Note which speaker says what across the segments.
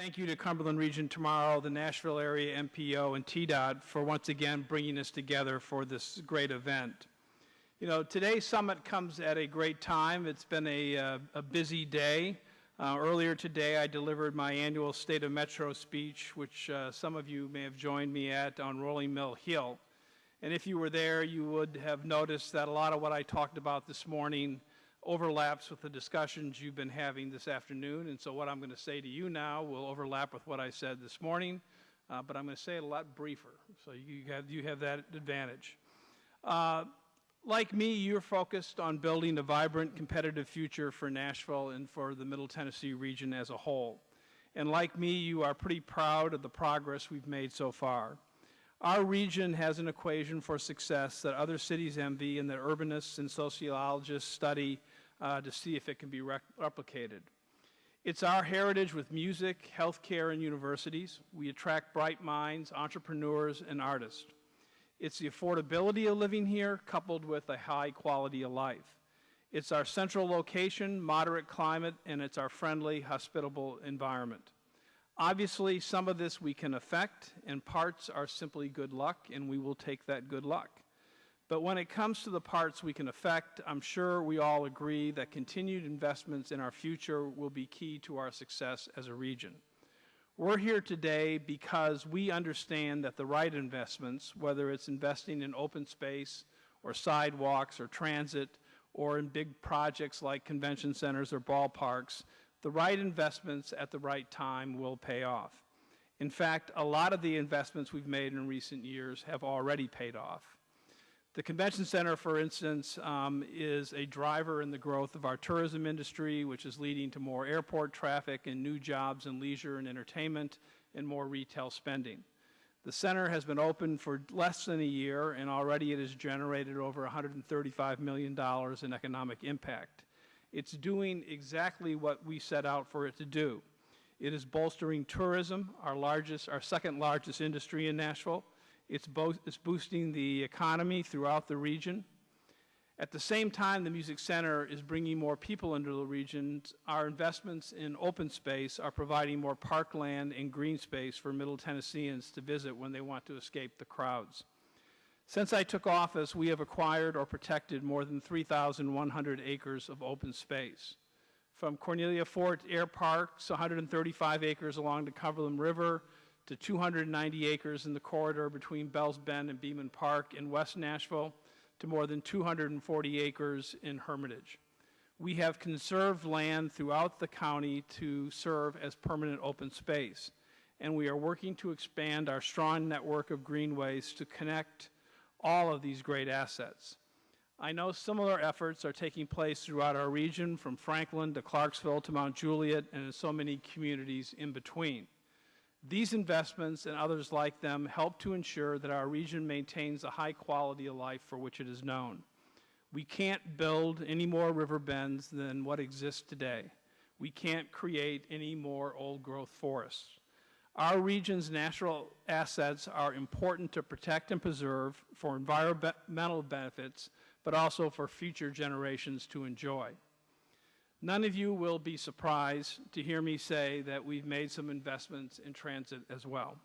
Speaker 1: thank you to Cumberland Region Tomorrow, the Nashville Area MPO, and TDOT for once again bringing us together for this great event. You know, today's summit comes at a great time. It's been a busy day. Earlier today, I delivered my annual State of Metro speech, which some of you may have joined me at on Rolling Mill Hill. And if you were there, you would have noticed that a lot of what I talked about this morning overlaps with the discussions you've been having this afternoon. And so what I'm going to say to you now will overlap with what I said this morning, but I'm going to say it a lot briefer. So you have that advantage. Like me, you're focused on building a vibrant, competitive future for Nashville and for the Middle Tennessee region as a whole. And like me, you are pretty proud of the progress we've made so far. Our region has an equation for success that other cities envy and that urbanists and sociologists study to see if it can be replicated. It's our heritage with music, healthcare, and universities. We attract bright minds, entrepreneurs, and artists. It's the affordability of living here coupled with a high quality of life. It's our central location, moderate climate, and it's our friendly, hospitable environment. Obviously, some of this we can affect, and parts are simply good luck, and we will take that good luck. But when it comes to the parts we can affect, I'm sure we all agree that continued investments in our future will be key to our success as a region. We're here today because we understand that the right investments, whether it's investing in open space or sidewalks or transit or in big projects like convention centers or ballparks, the right investments at the right time will pay off. In fact, a lot of the investments we've made in recent years have already paid off. The convention center, for instance, is a driver in the growth of our tourism industry, which is leading to more airport traffic and new jobs in leisure and entertainment and more retail spending. The center has been open for less than a year, and already it has generated over $135 million in economic impact. It's doing exactly what we set out for it to do. It is bolstering tourism, our second largest industry in Nashville. It's boosting the economy throughout the region. At the same time, the Music Center is bringing more people into the region. Our investments in open space are providing more parkland and green space for Middle Tennesseans to visit when they want to escape the crowds. Since I took office, we have acquired or protected more than 3,100 acres of open space. From Cornelia Fort Air Park's 135 acres along the Cumberland River to 290 acres in the corridor between Bells Bend and Beeman Park in West Nashville to more than 240 acres in Hermitage. We have conserved land throughout the county to serve as permanent open space, and we are working to expand our strong network of greenways to connect all of these great assets. I know similar efforts are taking place throughout our region, from Franklin to Clarksville to Mount Juliet and in so many communities in between. These investments and others like them help to ensure that our region maintains the high quality of life for which it is known. We can't build any more river bends than what exists today. We can't create any more old-growth forests. Our region's natural assets are important to protect and preserve for environmental benefits, but also for future generations to enjoy. None of you will be surprised to hear me say that we've made some investments in transit as well.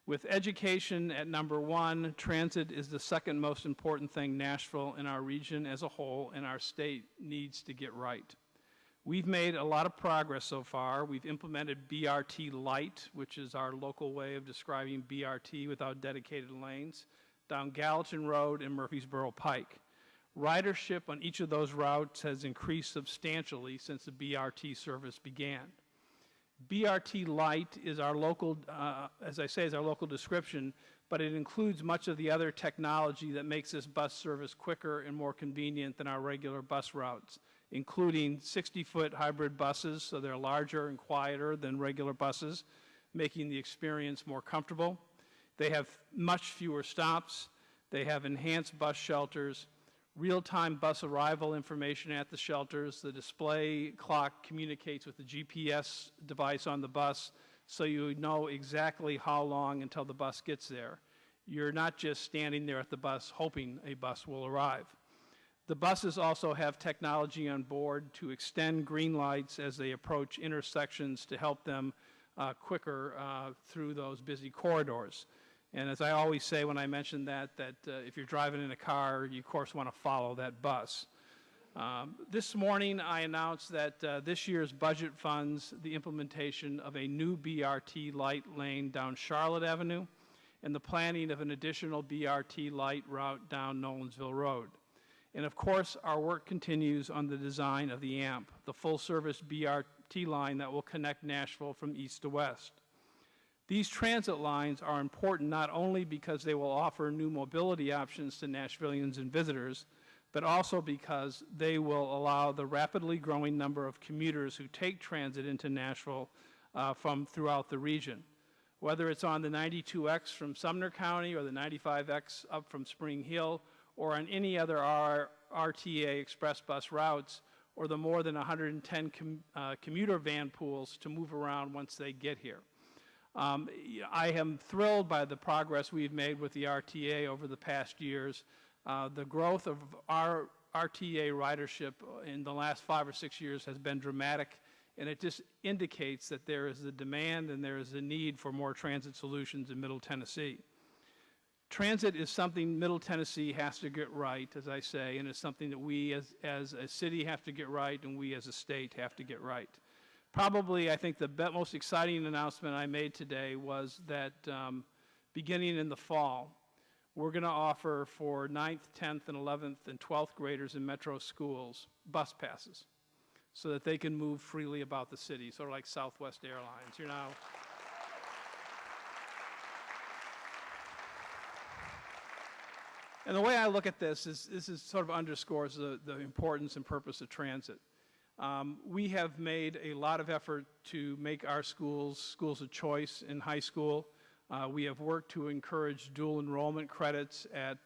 Speaker 1: With education at number one, transit is the second most important thing Nashville and our region as a whole and our state needs to get right. We've made a lot of progress so far. We've implemented BRT Lite, which is our local way of describing BRT without dedicated lanes, down Gallatin Road and Murfreesboro Pike. Ridership on each of those routes has increased substantially since the BRT service began. BRT Lite is our local, as I say, is our local description, but it includes much of the other technology that makes this bus service quicker and more convenient than our regular bus routes, including 60-foot hybrid buses, so they're larger and quieter than regular buses, making the experience more comfortable. They have much fewer stops. They have enhanced bus shelters, real-time bus arrival information at the shelters. The display clock communicates with the GPS device on the bus, so you know exactly how long until the bus gets there. You're not just standing there at the bus hoping a bus will arrive. The buses also have technology on board to extend green lights as they approach intersections to help them quicker through those busy corridors. And as I always say when I mention that if you're driving in a car, you of course want to follow that bus. This morning I announced that this year's budget funds the implementation of a new BRT light lane down Charlotte Avenue and the planning of an additional BRT light route down Nolensville Road. And of course, our work continues on the design of the AMP, the full-service BRT line that will connect Nashville from east to west. These transit lines are important not only because they will offer new mobility options to Nashvillians and visitors, but also because they will allow the rapidly growing number of commuters who take transit into Nashville from throughout the region. Whether it's on the 92X from Sumner County or the 95X up from Spring Hill or on any other RTA express bus routes or the more than 110 commuter van pools to move around once they get here. I am thrilled by the progress we've made with the RTA over the past years. The growth of our RTA ridership in the last 5 or 6 years has been dramatic, and it just indicates that there is a demand and there is a need for more transit solutions in Middle Tennessee. Transit is something Middle Tennessee has to get right, as I say, and it's something that we as a city have to get right and we as a state have to get right. Probably, I think the most exciting announcement I made today was that beginning in the fall, we're going to offer for 9th, 10th, and 11th, and 12th graders in metro schools bus passes so that they can move freely about the city, sort of like Southwest Airlines. You're now. And the way I look at this is sort of underscores the importance and purpose of transit. We have made a lot of effort to make our schools of choice in high school. We have worked to encourage dual enrollment credits at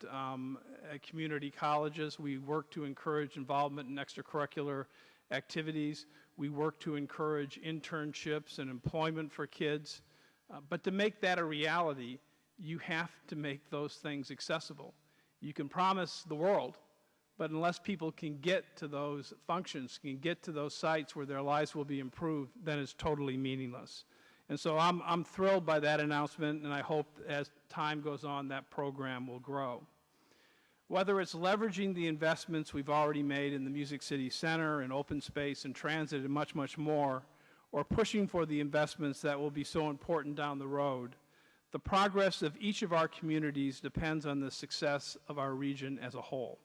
Speaker 1: community colleges. We work to encourage involvement in extracurricular activities. We work to encourage internships and employment for kids. But to make that a reality, you have to make those things accessible. You can promise the world, but unless people can get to those functions, can get to those sites where their lives will be improved, then it's totally meaningless. And so I'm thrilled by that announcement, and I hope as time goes on that program will grow. Whether it's leveraging the investments we've already made in the Music City Center and open space and transit and much, much more, or pushing for the investments that will be so important down the road, the progress of each of our communities depends on the success of our region as a whole.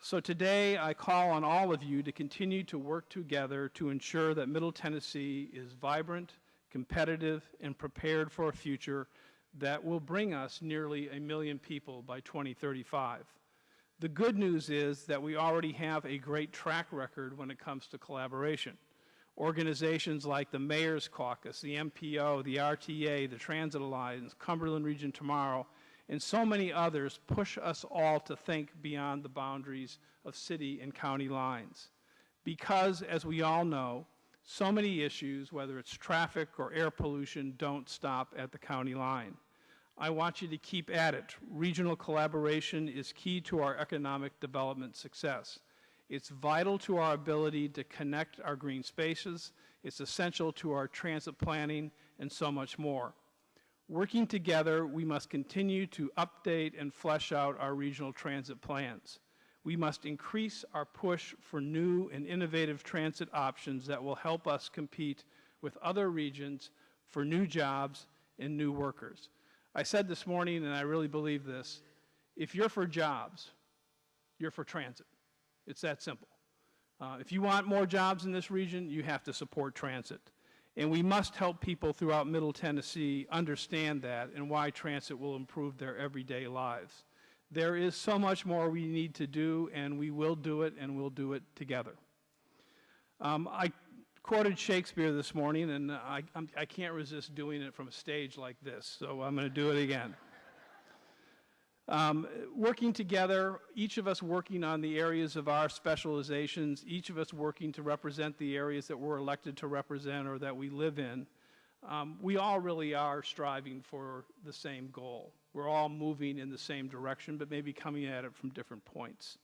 Speaker 1: So today, I call on all of you to continue to work together to ensure that Middle Tennessee is vibrant, competitive, and prepared for a future that will bring us nearly 1 million people by 2035. The good news is that we already have a great track record when it comes to collaboration. Organizations like the Mayor's Caucus, the MPO, the RTA, the Transit Alliance, Cumberland Region Tomorrow, and so many others push us all to think beyond the boundaries of city and county lines. Because, as we all know, so many issues, whether it's traffic or air pollution, don't stop at the county line. I want you to keep at it. Regional collaboration is key to our economic development success. It's vital to our ability to connect our green spaces. It's essential to our transit planning and so much more. Working together, we must continue to update and flesh out our regional transit plans. We must increase our push for new and innovative transit options that will help us compete with other regions for new jobs and new workers. I said this morning, and I really believe this, if you're for jobs, you're for transit. It's that simple. If you want more jobs in this region, you have to support transit. And we must help people throughout Middle Tennessee understand that and why transit will improve their everyday lives. There is so much more we need to do, and we will do it, and we'll do it together. I quoted Shakespeare this morning, and I can't resist doing it from a stage like this, so I'm going to do it again. Working together, each of us working on the areas of our specializations, each of us working to represent the areas that we're elected to represent or that we live in, we all really are striving for the same goal. We're all moving in the same direction, but maybe coming at it from different points.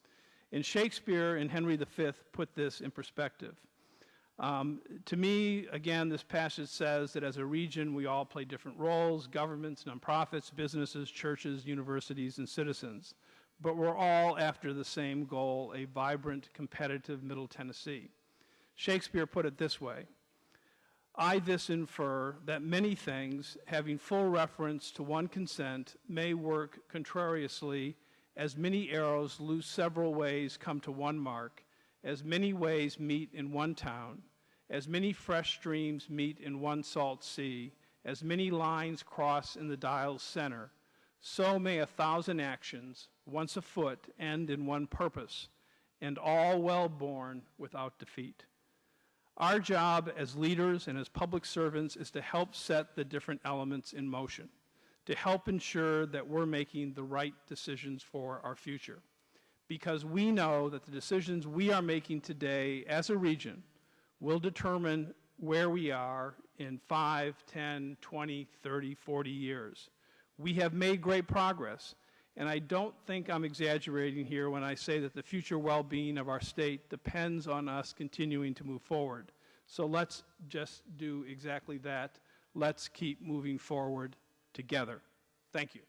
Speaker 1: And Shakespeare and Henry V put this in perspective. To me, again, this passage says that as a region, we all play different roles: governments, nonprofits, businesses, churches, universities, and citizens. But we're all after the same goal: a vibrant, competitive Middle Tennessee. Shakespeare put it this way: I this infer that many things, having full reference to one consent, may work contrariously, as many arrows loose several ways come to one mark, as many ways meet in one town, as many fresh streams meet in one salt sea, as many lines cross in the dial's center, so may 1,000 actions, once afoot, end in one purpose, and all well borne without defeat. Our job as leaders and as public servants is to help set the different elements in motion, to help ensure that we're making the right decisions for our future. Because we know that the decisions we are making today as a region will determine where we are in 5, 10, 20, 30, 40 years. We have made great progress, and I don't think I'm exaggerating here when I say that the future well-being of our state depends on us continuing to move forward. So let's just do exactly that. Let's keep moving forward together. Thank you.